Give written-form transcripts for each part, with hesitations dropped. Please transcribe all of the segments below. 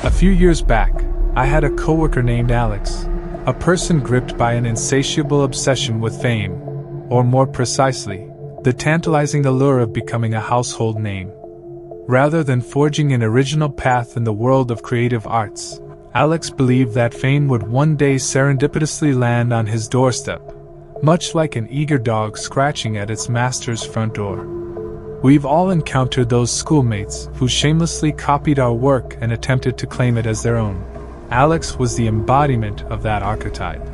A few years back, I had a coworker named Alex, a person gripped by an insatiable obsession with fame, or more precisely, the tantalizing allure of becoming a household name. Rather than forging an original path in the world of creative arts, Alex believed that fame would one day serendipitously land on his doorstep, much like an eager dog scratching at its master's front door. We've all encountered those schoolmates who shamelessly copied our work and attempted to claim it as their own. Alex was the embodiment of that archetype.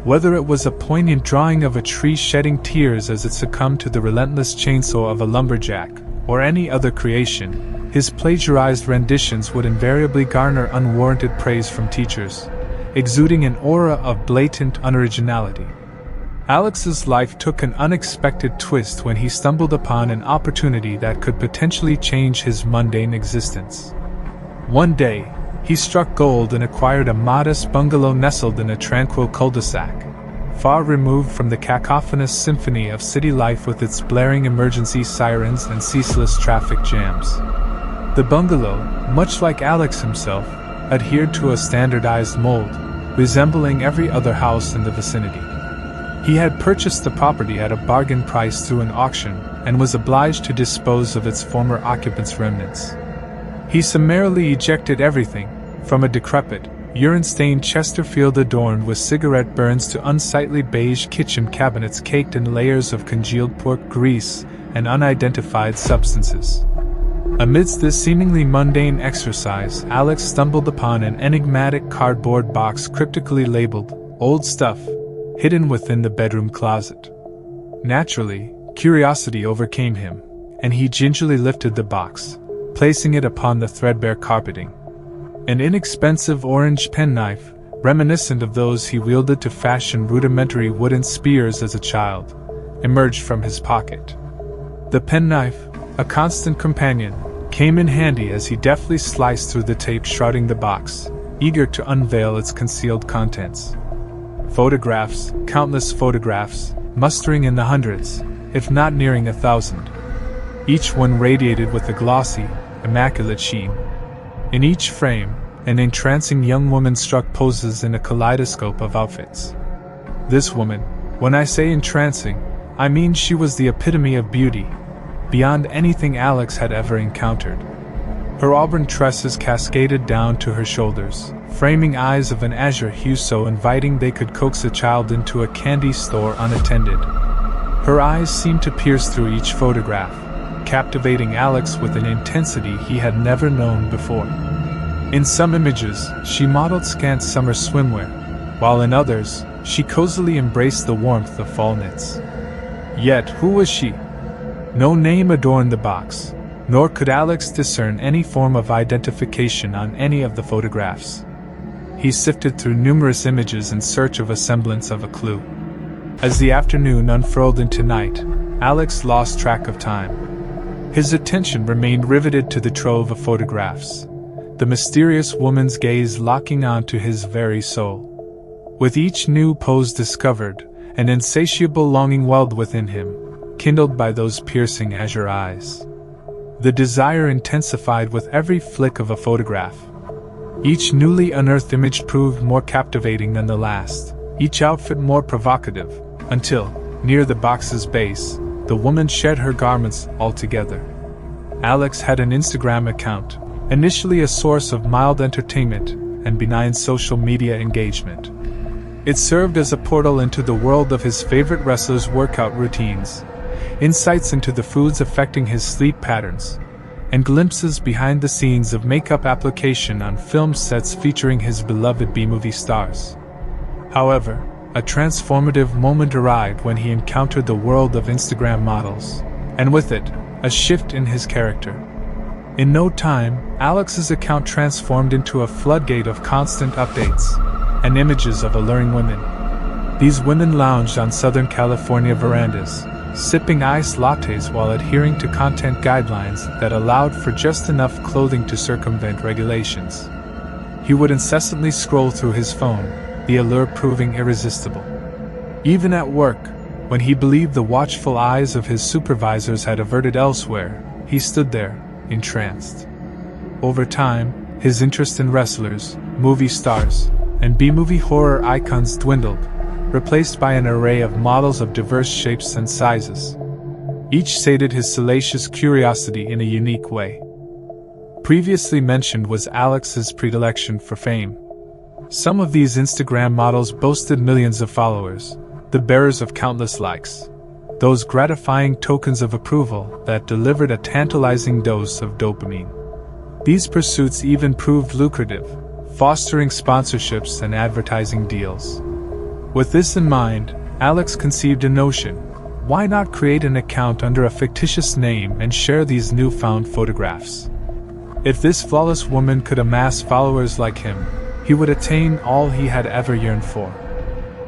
Whether it was a poignant drawing of a tree shedding tears as it succumbed to the relentless chainsaw of a lumberjack, or any other creation, his plagiarized renditions would invariably garner unwarranted praise from teachers, exuding an aura of blatant unoriginality. Alex's life took an unexpected twist when he stumbled upon an opportunity that could potentially change his mundane existence. One day, he struck gold and acquired a modest bungalow nestled in a tranquil cul-de-sac, far removed from the cacophonous symphony of city life with its blaring emergency sirens and ceaseless traffic jams. The bungalow, much like Alex himself, adhered to a standardized mold, resembling every other house in the vicinity. He had purchased the property at a bargain price through an auction and was obliged to dispose of its former occupants' remnants. He summarily ejected everything, from a decrepit, urine-stained Chesterfield adorned with cigarette burns to unsightly beige kitchen cabinets caked in layers of congealed pork grease and unidentified substances. Amidst this seemingly mundane exercise, Alex stumbled upon an enigmatic cardboard box cryptically labeled, "Old Stuff," hidden within the bedroom closet. Naturally, curiosity overcame him, and he gingerly lifted the box, placing it upon the threadbare carpeting. An inexpensive orange penknife, reminiscent of those he wielded to fashion rudimentary wooden spears as a child, emerged from his pocket. The penknife, a constant companion, came in handy as he deftly sliced through the tape shrouding the box, eager to unveil its concealed contents. Photographs, countless photographs, mustering in the hundreds, if not nearing 1,000. Each one radiated with a glossy, immaculate sheen. In each frame, an entrancing young woman struck poses in a kaleidoscope of outfits. This woman, when I say entrancing, I mean she was the epitome of beauty, beyond anything Alex had ever encountered. Her auburn tresses cascaded down to her shoulders, framing eyes of an azure hue so inviting they could coax a child into a candy store unattended. Her eyes seemed to pierce through each photograph, captivating Alex with an intensity he had never known before. In some images, she modeled scant summer swimwear, while in others, she cozily embraced the warmth of fall knits. Yet, who was she? No name adorned the box, nor could Alex discern any form of identification on any of the photographs. He sifted through numerous images in search of a semblance of a clue. As the afternoon unfurled into night, Alex lost track of time. His attention remained riveted to the trove of photographs, the mysterious woman's gaze locking onto his very soul. With each new pose discovered, an insatiable longing welled within him, kindled by those piercing azure eyes. The desire intensified with every flick of a photograph. Each newly unearthed image proved more captivating than the last, each outfit more provocative, until, near the box's base, the woman shed her garments altogether. Alex had an Instagram account, initially a source of mild entertainment and benign social media engagement. It served as a portal into the world of his favorite wrestlers' workout routines, insights into the foods affecting his sleep patterns, and glimpses behind the scenes of makeup application on film sets featuring his beloved B-movie stars. However, a transformative moment arrived when he encountered the world of Instagram models, and with it, a shift in his character. In no time, Alex's account transformed into a floodgate of constant updates and images of alluring women. These women lounged on Southern California verandas, sipping iced lattes while adhering to content guidelines that allowed for just enough clothing to circumvent regulations. He would incessantly scroll through his phone, the allure proving irresistible. Even at work, when he believed the watchful eyes of his supervisors had averted elsewhere, he stood there, entranced. Over time, His interest in wrestlers, movie stars, and B-movie horror icons dwindled, replaced by an array of models of diverse shapes and sizes. Each sated his salacious curiosity in a unique way. Previously mentioned was Alex's predilection for fame. Some of these Instagram models boasted millions of followers, the bearers of countless likes, those gratifying tokens of approval that delivered a tantalizing dose of dopamine. These pursuits even proved lucrative, fostering sponsorships and advertising deals. With this in mind, Alex conceived a notion: why not create an account under a fictitious name and share these newfound photographs? If this flawless woman could amass followers like him, he would attain all he had ever yearned for.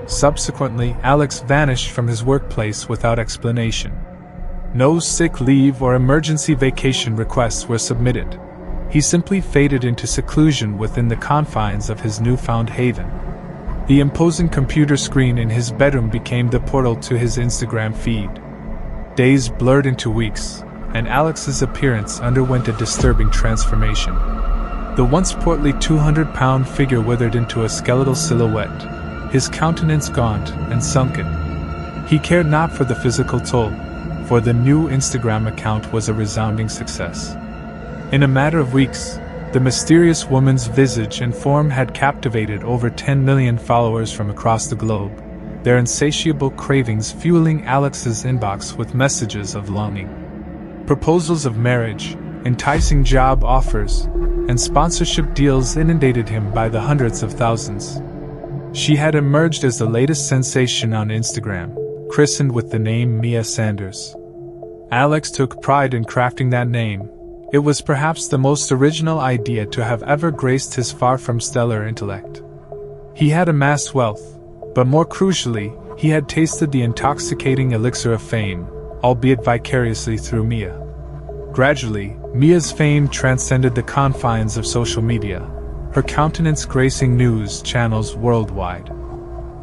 Subsequently, Alex vanished from his workplace without explanation. No sick leave or emergency vacation requests were submitted. He simply faded into seclusion within the confines of his newfound haven. The imposing computer screen in his bedroom became the portal to his Instagram feed. Days blurred into weeks, and Alex's appearance underwent a disturbing transformation. The once portly 200-pound figure withered into a skeletal silhouette, his countenance gaunt and sunken. He cared not for the physical toll, for the new Instagram account was a resounding success. In a matter of weeks, the mysterious woman's visage and form had captivated over 10 million followers from across the globe, their insatiable cravings fueling Alex's inbox with messages of longing. Proposals of marriage, enticing job offers, and sponsorship deals inundated him by the hundreds of thousands. She had emerged as the latest sensation on Instagram, christened with the name Mia Sanders. Alex took pride in crafting that name. It was perhaps the most original idea to have ever graced his far from stellar intellect. He had amassed wealth, but more crucially, he had tasted the intoxicating elixir of fame, albeit vicariously through Mia. Gradually, Mia's fame transcended the confines of social media, her countenance gracing news channels worldwide.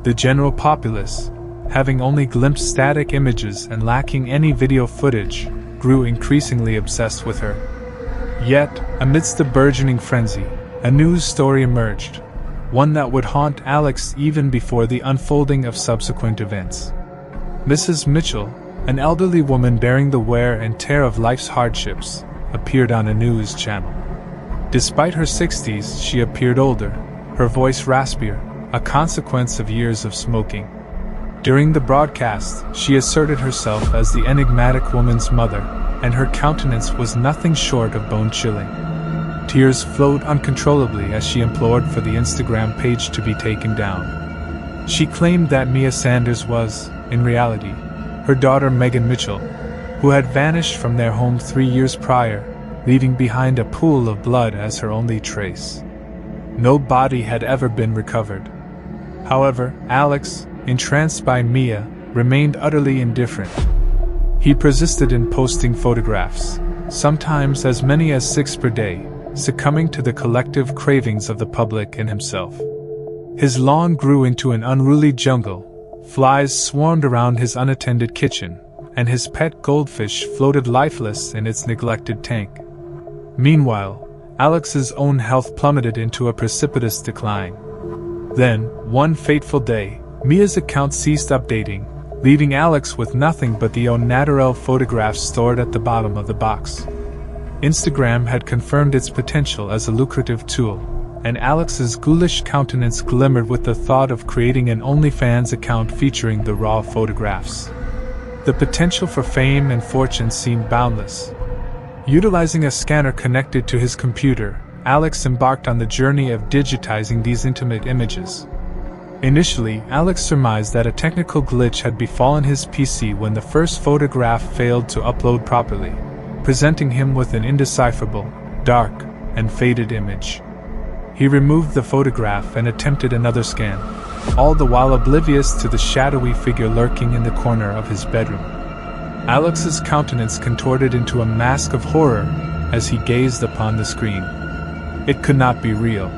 The general populace, having only glimpsed static images and lacking any video footage, grew increasingly obsessed with her. Yet, amidst the burgeoning frenzy, a news story emerged, one that would haunt Alex even before the unfolding of subsequent events. Mrs. Mitchell, an elderly woman bearing the wear and tear of life's hardships, appeared on a news channel. Despite her 60s, she appeared older, her voice raspier, a consequence of years of smoking. During the broadcast, she asserted herself as the enigmatic woman's mother, and her countenance was nothing short of bone-chilling. Tears flowed uncontrollably as she implored for the Instagram page to be taken down. She claimed that Mia Sanders was, in reality, her daughter Megan Mitchell, who had vanished from their home 3 years prior, leaving behind a pool of blood as her only trace. No body had ever been recovered. However, Alex, entranced by Mia, remained utterly indifferent. He persisted in posting photographs, sometimes as many as 6 per day, succumbing to the collective cravings of the public and himself. His lawn grew into an unruly jungle. Flies swarmed around his unattended kitchen, and his pet goldfish floated lifeless in its neglected tank. Meanwhile, Alex's own health plummeted into a precipitous decline. Then, one fateful day, Mia's account ceased updating, leaving Alex with nothing but the au naturel photographs stored at the bottom of the box. Instagram had confirmed its potential as a lucrative tool, and Alex's ghoulish countenance glimmered with the thought of creating an OnlyFans account featuring the raw photographs. The potential for fame and fortune seemed boundless. Utilizing a scanner connected to his computer, Alex embarked on the journey of digitizing these intimate images. Initially, Alex surmised that a technical glitch had befallen his PC when the first photograph failed to upload properly, presenting him with an indecipherable, dark, and faded image. He removed the photograph and attempted another scan, all the while oblivious to the shadowy figure lurking in the corner of his bedroom. Alex's countenance contorted into a mask of horror as he gazed upon the screen. It could not be real.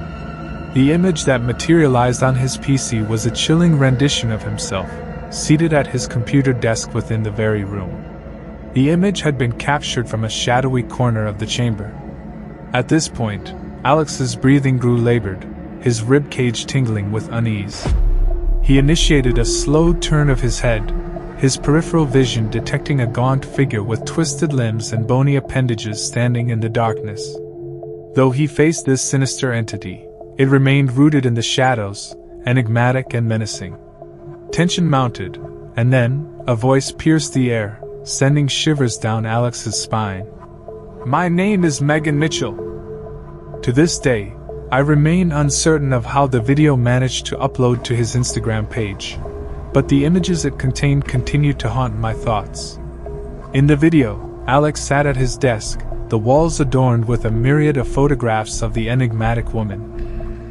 The image that materialized on his PC was a chilling rendition of himself, seated at his computer desk within the very room. The image had been captured from a shadowy corner of the chamber. At this point, Alex's breathing grew labored, his ribcage tingling with unease. He initiated a slow turn of his head, his peripheral vision detecting a gaunt figure with twisted limbs and bony appendages standing in the darkness. Though he faced this sinister entity, it remained rooted in the shadows, enigmatic and menacing. Tension mounted, and then, a voice pierced the air, sending shivers down Alex's spine. "My name is Megan Mitchell." To this day, I remain uncertain of how the video managed to upload to his Instagram page, but the images it contained continued to haunt my thoughts. In the video, Alex sat at his desk, the walls adorned with a myriad of photographs of the enigmatic woman.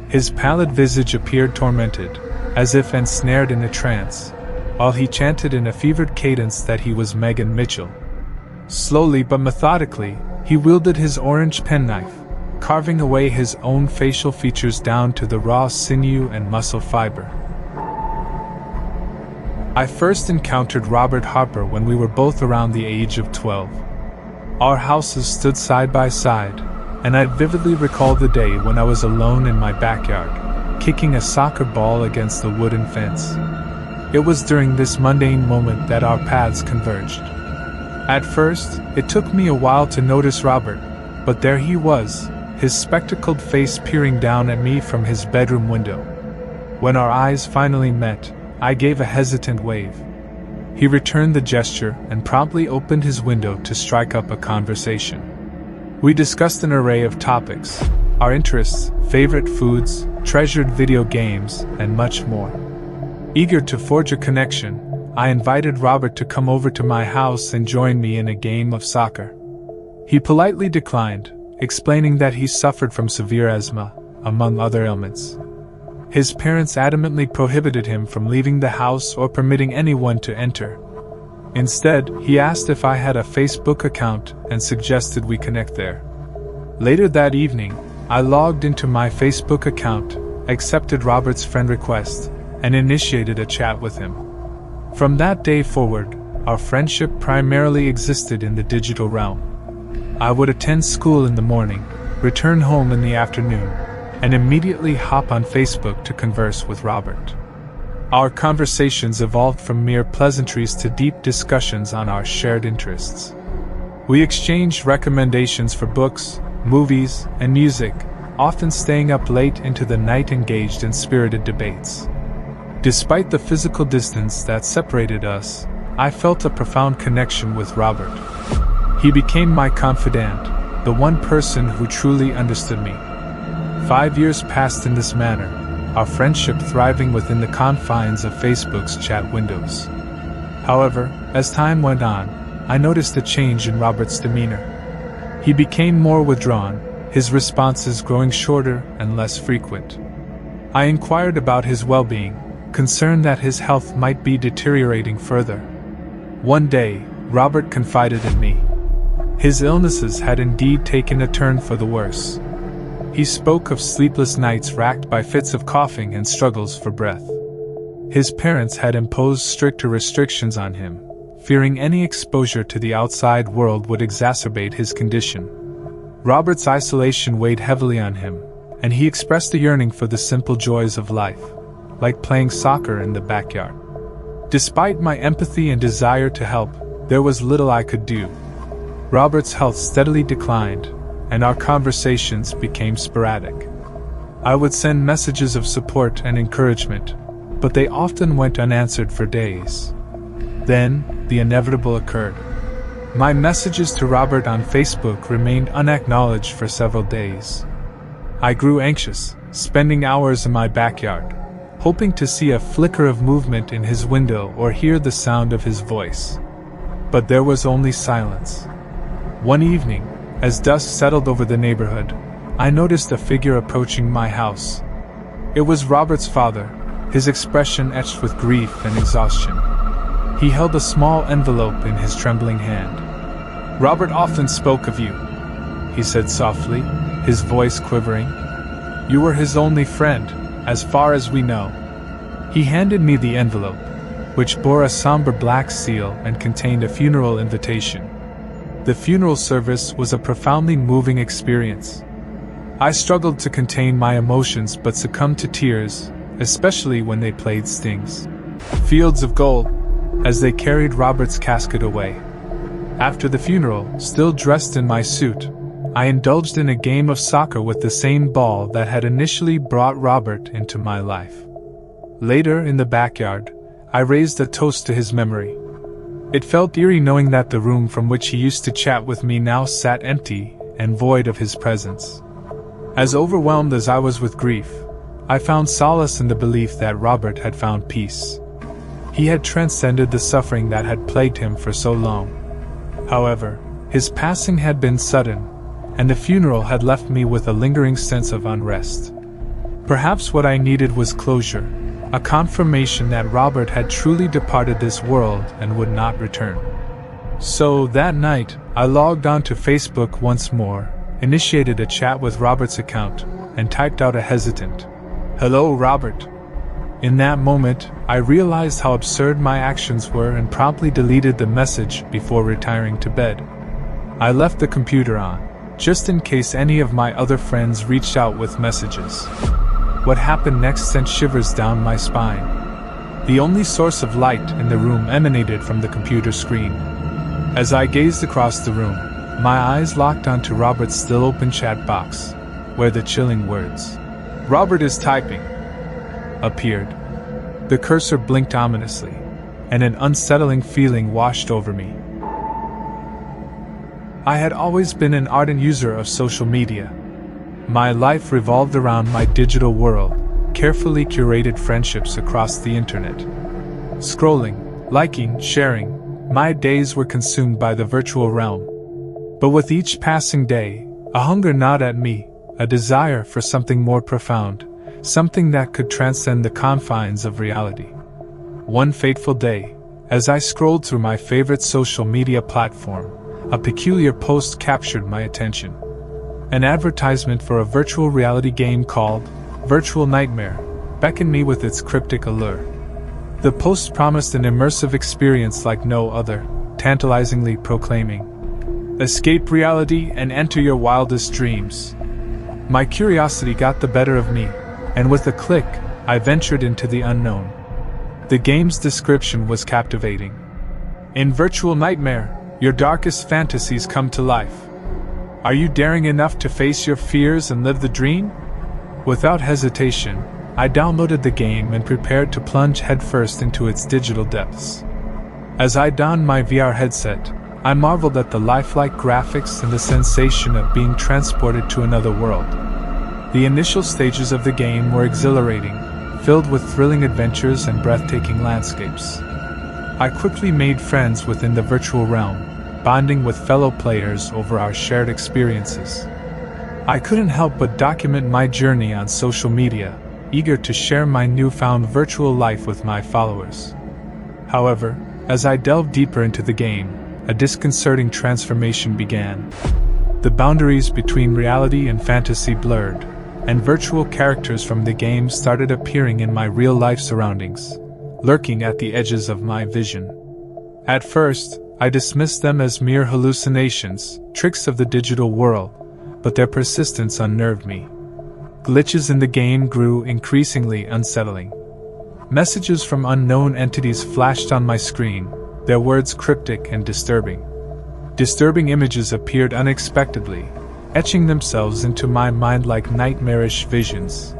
His pallid visage appeared tormented, as if ensnared in a trance, while he chanted in a fevered cadence that he was Megan Mitchell. Slowly but methodically, he wielded his orange penknife, carving away his own facial features down to the raw sinew and muscle fiber. I first encountered Robert Harper when we were both around the age of 12. Our houses stood side by side, and I vividly recall the day when I was alone in my backyard, kicking a soccer ball against the wooden fence. It was during this mundane moment that our paths converged. At first, it took me a while to notice Robert, but there he was, his spectacled face peering down at me from his bedroom window. When our eyes finally met, I gave a hesitant wave. He returned the gesture and promptly opened his window to strike up a conversation. We discussed an array of topics, our interests, favorite foods, treasured video games, and much more. Eager to forge a connection, I invited Robert to come over to my house and join me in a game of soccer. He politely declined, explaining that he suffered from severe asthma, among other ailments. His parents adamantly prohibited him from leaving the house or permitting anyone to enter. Instead, he asked if I had a Facebook account and suggested we connect there. Later that evening, I logged into my Facebook account, accepted Robert's friend request, and initiated a chat with him. From that day forward, our friendship primarily existed in the digital realm. I would attend school in the morning, return home in the afternoon, and immediately hop on Facebook to converse with Robert. Our conversations evolved from mere pleasantries to deep discussions on our shared interests. We exchanged recommendations for books, movies, and music, often staying up late into the night engaged in spirited debates. Despite the physical distance that separated us, I felt a profound connection with Robert. He became my confidant, the one person who truly understood me. 5 years passed in this manner, our friendship thriving within the confines of Facebook's chat windows. However, as time went on, I noticed a change in Robert's demeanor. He became more withdrawn, his responses growing shorter and less frequent. I inquired about his well-being, concerned that his health might be deteriorating further. One day, Robert confided in me. His illnesses had indeed taken a turn for the worse. He spoke of sleepless nights racked by fits of coughing and struggles for breath. His parents had imposed stricter restrictions on him, fearing any exposure to the outside world would exacerbate his condition. Robert's isolation weighed heavily on him, and he expressed a yearning for the simple joys of life, like playing soccer in the backyard. Despite my empathy and desire to help, there was little I could do. Robert's health steadily declined, and our conversations became sporadic. I would send messages of support and encouragement, but they often went unanswered for days. Then, the inevitable occurred. My messages to Robert on Facebook remained unacknowledged for several days. I grew anxious, spending hours in my backyard, hoping to see a flicker of movement in his window or hear the sound of his voice. But there was only silence. One evening, as dusk settled over the neighborhood, I noticed a figure approaching my house. It was Robert's father, his expression etched with grief and exhaustion. He held a small envelope in his trembling hand. "Robert often spoke of you," he said softly, his voice quivering. "You were his only friend, as far as we know." He handed me the envelope, which bore a somber black seal and contained a funeral invitation. The funeral service was a profoundly moving experience. I struggled to contain my emotions but succumbed to tears, especially when they played Sting's Fields of Gold, as they carried Robert's casket away. After the funeral, still dressed in my suit, I indulged in a game of soccer with the same ball that had initially brought Robert into my life. Later, in the backyard, I raised a toast to his memory. It felt eerie knowing that the room from which he used to chat with me now sat empty and void of his presence. As overwhelmed as I was with grief, I found solace in the belief that Robert had found peace. He had transcended the suffering that had plagued him for so long. However, his passing had been sudden, and the funeral had left me with a lingering sense of unrest. Perhaps what I needed was closure, a confirmation that Robert had truly departed this world and would not return. So that night, I logged onto Facebook once more, initiated a chat with Robert's account, and typed out a hesitant, "Hello, Robert." In that moment, I realized how absurd my actions were and promptly deleted the message before retiring to bed. I left the computer on, just in case any of my other friends reached out with messages. What happened next sent shivers down my spine. The only source of light in the room emanated from the computer screen. As I gazed across the room, my eyes locked onto Robert's still open chat box, where the chilling words, "Robert is typing," appeared. The cursor blinked ominously, and an unsettling feeling washed over me. I had always been an ardent user of social media. My life revolved around my digital world, carefully curated friendships across the internet. Scrolling, liking, sharing, my days were consumed by the virtual realm. But with each passing day, a hunger gnawed at me, a desire for something more profound, something that could transcend the confines of reality. One fateful day, as I scrolled through my favorite social media platform, a peculiar post captured my attention. An advertisement for a virtual reality game called Virtual Nightmare beckoned me with its cryptic allure. The post promised an immersive experience like no other, tantalizingly proclaiming, "Escape reality and enter your wildest dreams." My curiosity got the better of me, and with a click, I ventured into the unknown. The game's description was captivating. In Virtual Nightmare, your darkest fantasies come to life. Are you daring enough to face your fears and live the dream? Without hesitation, I downloaded the game and prepared to plunge headfirst into its digital depths. As I donned my VR headset, I marveled at the lifelike graphics and the sensation of being transported to another world. The initial stages of the game were exhilarating, filled with thrilling adventures and breathtaking landscapes. I quickly made friends within the virtual realm, bonding with fellow players over our shared experiences. I couldn't help but document my journey on social media, eager to share my newfound virtual life with my followers. However, as I delved deeper into the game, a disconcerting transformation began. The boundaries between reality and fantasy blurred, and virtual characters from the game started appearing in my real-life surroundings, lurking at the edges of my vision. At first, I dismissed them as mere hallucinations, tricks of the digital world, but their persistence unnerved me. Glitches in the game grew increasingly unsettling. Messages from unknown entities flashed on my screen, their words cryptic and disturbing. Disturbing images appeared unexpectedly, etching themselves into my mind like nightmarish visions.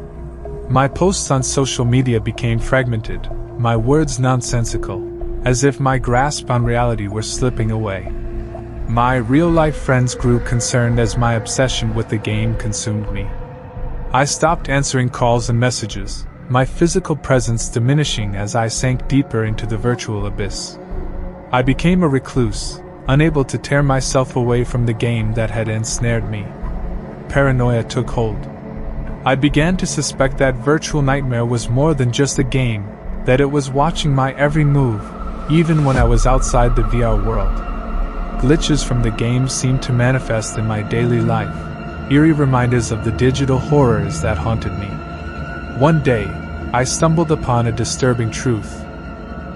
My posts on social media became fragmented, my words nonsensical, as if my grasp on reality were slipping away. My real-life friends grew concerned as my obsession with the game consumed me. I stopped answering calls and messages, my physical presence diminishing as I sank deeper into the virtual abyss. I became a recluse, unable to tear myself away from the game that had ensnared me. Paranoia took hold. I began to suspect that Virtual Nightmare was more than just a game, that it was watching my every move, even when I was outside the VR world. Glitches from the game seemed to manifest in my daily life, eerie reminders of the digital horrors that haunted me. One day, I stumbled upon a disturbing truth.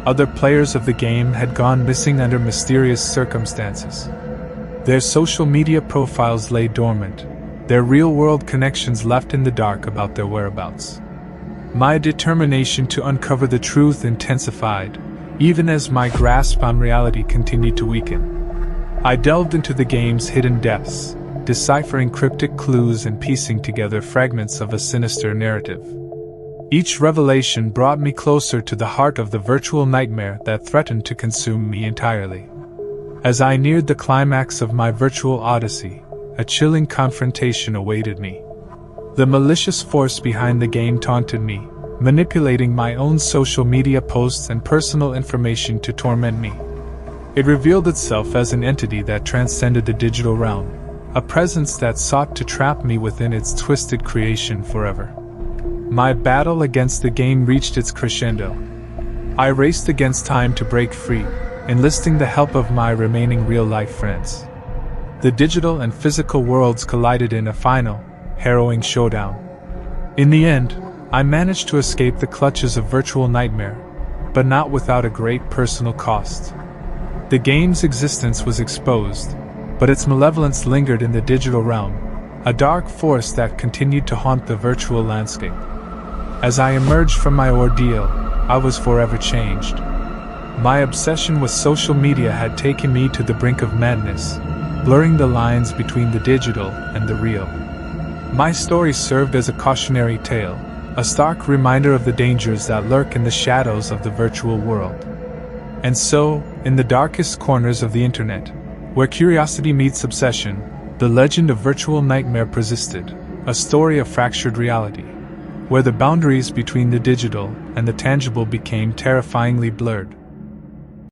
Other players of the game had gone missing under mysterious circumstances. Their social media profiles lay dormant, their real-world connections left in the dark about their whereabouts. My determination to uncover the truth intensified, even as my grasp on reality continued to weaken. I delved into the game's hidden depths, deciphering cryptic clues and piecing together fragments of a sinister narrative. Each revelation brought me closer to the heart of the virtual nightmare that threatened to consume me entirely. As I neared the climax of my virtual odyssey, a chilling confrontation awaited me. The malicious force behind the game taunted me, manipulating my own social media posts and personal information to torment me. It revealed itself as an entity that transcended the digital realm, a presence that sought to trap me within its twisted creation forever. My battle against the game reached its crescendo. I raced against time to break free, enlisting the help of my remaining real-life friends. The digital and physical worlds collided in a final, harrowing showdown. In the end, I managed to escape the clutches of virtual nightmare, but not without a great personal cost. The game's existence was exposed, but its malevolence lingered in the digital realm, a dark force that continued to haunt the virtual landscape. As I emerged from my ordeal, I was forever changed. My obsession with social media had taken me to the brink of madness, blurring the lines between the digital and the real. My story served as a cautionary tale, a stark reminder of the dangers that lurk in the shadows of the virtual world. And so, in the darkest corners of the internet, where curiosity meets obsession, the legend of virtual nightmare persisted, a story of fractured reality, where the boundaries between the digital and the tangible became terrifyingly blurred.